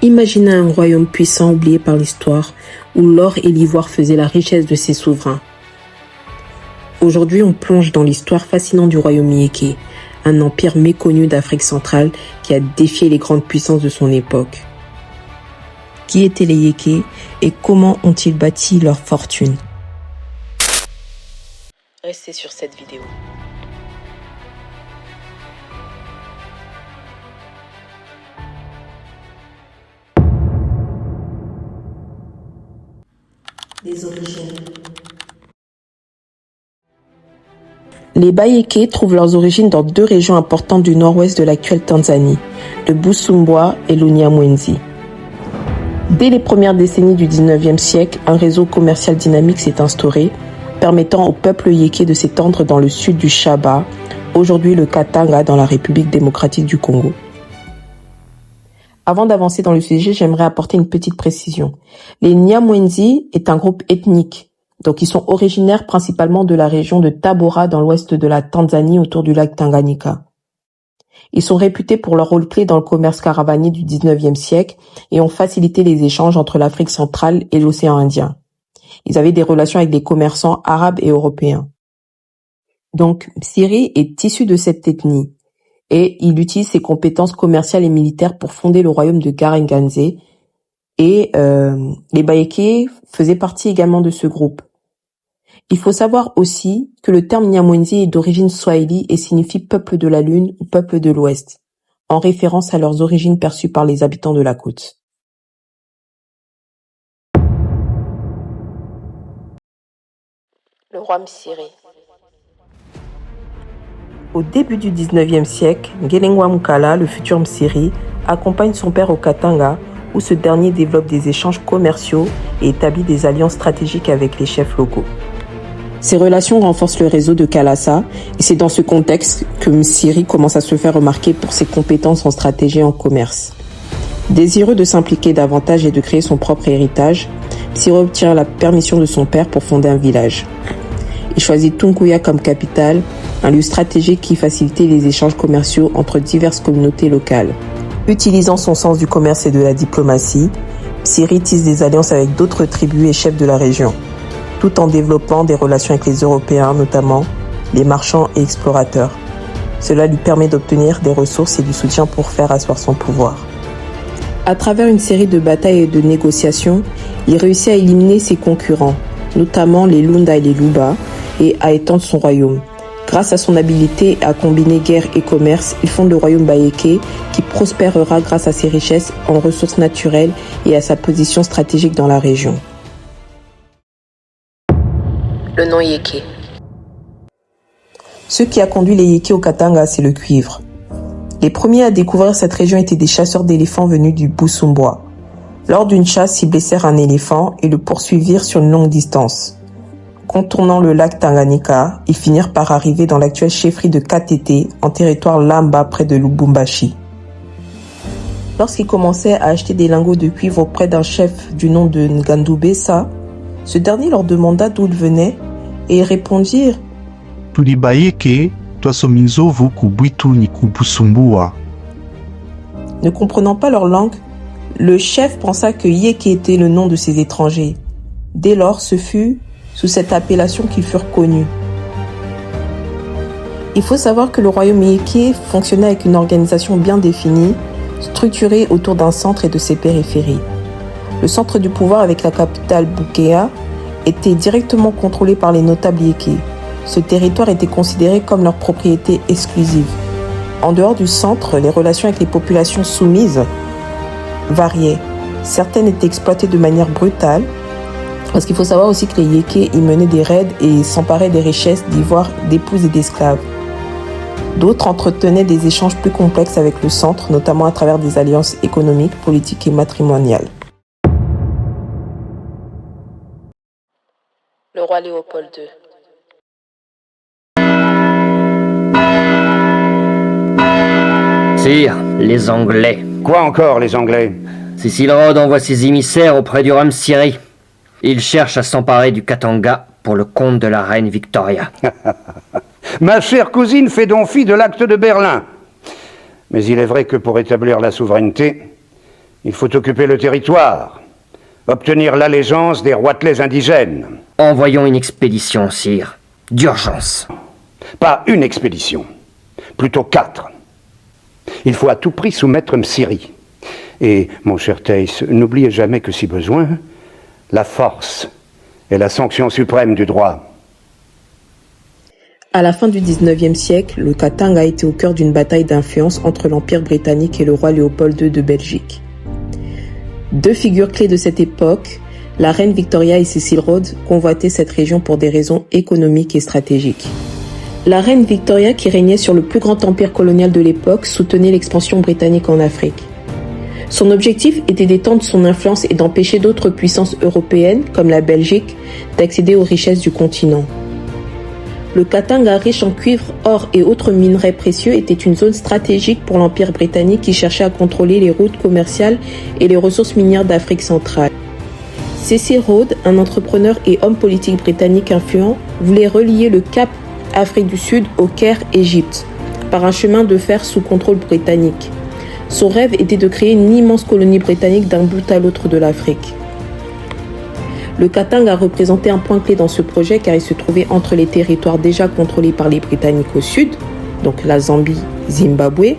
Imaginez un royaume puissant oublié par l'histoire, où l'or et l'ivoire faisaient la richesse de ses souverains. Aujourd'hui, on plonge dans l'histoire fascinante du royaume Yéké, un empire méconnu d'Afrique centrale qui a défié les grandes puissances de son époque. Qui étaient les Yéké et comment ont-ils bâti leur fortune? Restez sur cette vidéo. Les origines. Les Bayéké trouvent leurs origines dans deux régions importantes du nord-ouest de l'actuelle Tanzanie, le Busumbwa et l'Unyamwezi. Dès les premières décennies du 19e siècle, un réseau commercial dynamique s'est instauré, permettant au peuple Yéké de s'étendre dans le sud du Shaba, aujourd'hui le Katanga dans la République démocratique du Congo. Avant d'avancer dans le sujet, j'aimerais apporter une petite précision. Les Nyamwezi est un groupe ethnique, donc ils sont originaires principalement de la région de Tabora dans l'ouest de la Tanzanie autour du lac Tanganyika. Ils sont réputés pour leur rôle clé dans le commerce caravanier du 19e siècle et ont facilité les échanges entre l'Afrique centrale et l'océan Indien. Ils avaient des relations avec des commerçants arabes et européens. Donc, Msiri est issu de cette ethnie et il utilise ses compétences commerciales et militaires pour fonder le royaume de Garenganze et les Bayéké faisaient partie également de ce groupe. Il faut savoir aussi que le terme Nyamwezi est d'origine swahili et signifie peuple de la lune ou peuple de l'ouest, en référence à leurs origines perçues par les habitants de la côte. Le roi Msiri. Au début du 19e siècle, Ngelengwa Mukala, le futur Msiri, accompagne son père au Katanga, où ce dernier développe des échanges commerciaux et établit des alliances stratégiques avec les chefs locaux. Ces relations renforcent le réseau de Kalasa et c'est dans ce contexte que Msiri commence à se faire remarquer pour ses compétences en stratégie et en commerce. Désireux de s'impliquer davantage et de créer son propre héritage, Msiri obtient la permission de son père pour fonder un village. Il choisit Tunkuya comme capitale, un lieu stratégique qui facilitait les échanges commerciaux entre diverses communautés locales. Utilisant son sens du commerce et de la diplomatie, Msiri tisse des alliances avec d'autres tribus et chefs de la région, tout en développant des relations avec les Européens, notamment les marchands et explorateurs. Cela lui permet d'obtenir des ressources et du soutien pour faire asseoir son pouvoir. À travers une série de batailles et de négociations, il réussit à éliminer ses concurrents, notamment les Lunda et les Luba, et à étendre son royaume. Grâce à son habileté à combiner guerre et commerce, il fonde le royaume Bayéké qui prospérera grâce à ses richesses en ressources naturelles et à sa position stratégique dans la région. Le nom Yéké. Ce qui a conduit les Yéké au Katanga, c'est le cuivre. Les premiers à découvrir cette région étaient des chasseurs d'éléphants venus du Busumbwa. Lors d'une chasse, ils blessèrent un éléphant et le poursuivirent sur une longue distance. Contournant le lac Tanganyika, ils finirent par arriver dans l'actuelle chefferie de Katete, en territoire Lamba près de Lubumbashi. Lorsqu'ils commençaient à acheter des lingots de cuivre auprès d'un chef du nom de Ngandu Bessa, ce dernier leur demanda d'où ils venaient et ils répondirent « Tuli Bayéké, Twasominzovu Kubwitu ni Kubusumbua ». Ne comprenant pas leur langue, le chef pensa que Yéké était le nom de ces étrangers. Dès lors, ce fut sous cette appellation qu'ils furent connus. Il faut savoir que le royaume Yéké fonctionnait avec une organisation bien définie, structurée autour d'un centre et de ses périphéries. Le centre du pouvoir avec la capitale Bukéa était directement contrôlé par les notables Yéké. Ce territoire était considéré comme leur propriété exclusive. En dehors du centre, les relations avec les populations soumises variaient. Certaines étaient exploitées de manière brutale, parce qu'il faut savoir aussi que les Yéké y menaient des raids et s'emparaient des richesses d'ivoire, d'épouses et d'esclaves. D'autres entretenaient des échanges plus complexes avec le centre, notamment à travers des alliances économiques, politiques et matrimoniales. Le roi Léopold II. Sire, les Anglais. Quoi encore, les Anglais? Cécile Rhodes envoie ses émissaires auprès du roi Msiri. Ils cherchent à s'emparer du Katanga pour le compte de la reine Victoria. Ma chère cousine fait donc fi de l'acte de Berlin. Mais il est vrai que pour établir la souveraineté, Il faut occuper le territoire, obtenir l'allégeance des roitelets indigènes. Envoyons une expédition, sire. D'urgence. Pas une expédition, plutôt 4. Il faut à tout prix soumettre Msiri. Et, mon cher Theis, n'oubliez jamais que si besoin, la force est la sanction suprême du droit. À la fin du XIXe siècle, le Katanga a été au cœur d'une bataille d'influence entre l'Empire britannique et le roi Léopold II de Belgique. Deux figures clés de cette époque, la reine Victoria et Cecil Rhodes, convoitaient cette région pour des raisons économiques et stratégiques. La reine Victoria, qui régnait sur le plus grand empire colonial de l'époque, soutenait l'expansion britannique en Afrique. Son objectif était d'étendre son influence et d'empêcher d'autres puissances européennes, comme la Belgique, d'accéder aux richesses du continent. Le Katanga, riche en cuivre, or et autres minerais précieux, était une zone stratégique pour l'Empire britannique qui cherchait à contrôler les routes commerciales et les ressources minières d'Afrique centrale. Cecil Rhodes, un entrepreneur et homme politique britannique influent, voulait relier le Cap Afrique du Sud au Caire, Égypte, par un chemin de fer sous contrôle britannique. Son rêve était de créer une immense colonie britannique d'un bout à l'autre de l'Afrique. Le Katanga représentait un point clé dans ce projet car il se trouvait entre les territoires déjà contrôlés par les Britanniques au sud, donc la Zambie, Zimbabwe,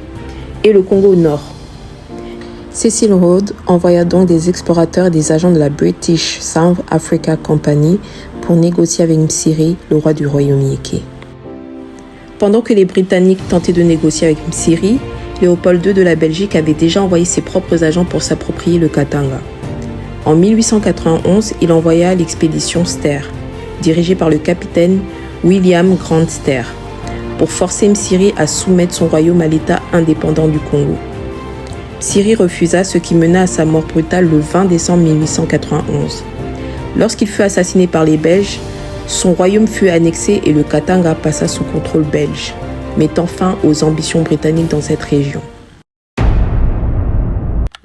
et le Congo au nord. Cecil Rhodes envoya donc des explorateurs et des agents de la British South Africa Company pour négocier avec Msiri, le roi du royaume Yéké. Pendant que les Britanniques tentaient de négocier avec Msiri, Léopold II de la Belgique avait déjà envoyé ses propres agents pour s'approprier le Katanga. En 1891, il envoya l'expédition Ster, dirigée par le capitaine William Grant Ster, pour forcer Msiri à soumettre son royaume à l'État indépendant du Congo. Msiri refusa, ce qui mena à sa mort brutale le 20 décembre 1891. Lorsqu'il fut assassiné par les Belges, son royaume fut annexé et le Katanga passa sous contrôle belge, mettant fin aux ambitions britanniques dans cette région.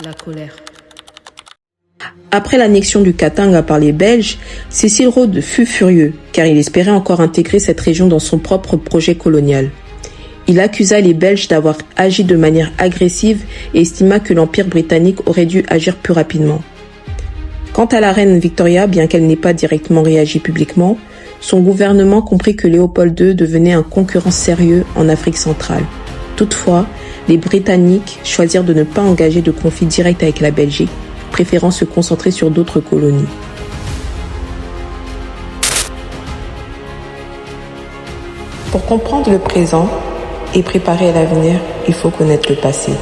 La colère. Après l'annexion du Katanga par les Belges, Cecil Rhodes fut furieux, car il espérait encore intégrer cette région dans son propre projet colonial. Il accusa les Belges d'avoir agi de manière agressive et estima que l'Empire britannique aurait dû agir plus rapidement. Quant à la reine Victoria, bien qu'elle n'ait pas directement réagi publiquement, son gouvernement comprit que Léopold II devenait un concurrent sérieux en Afrique centrale. Toutefois, les Britanniques choisirent de ne pas engager de conflit direct avec la Belgique, préférant se concentrer sur d'autres colonies. Pour comprendre le présent et préparer l'avenir, il faut connaître le passé.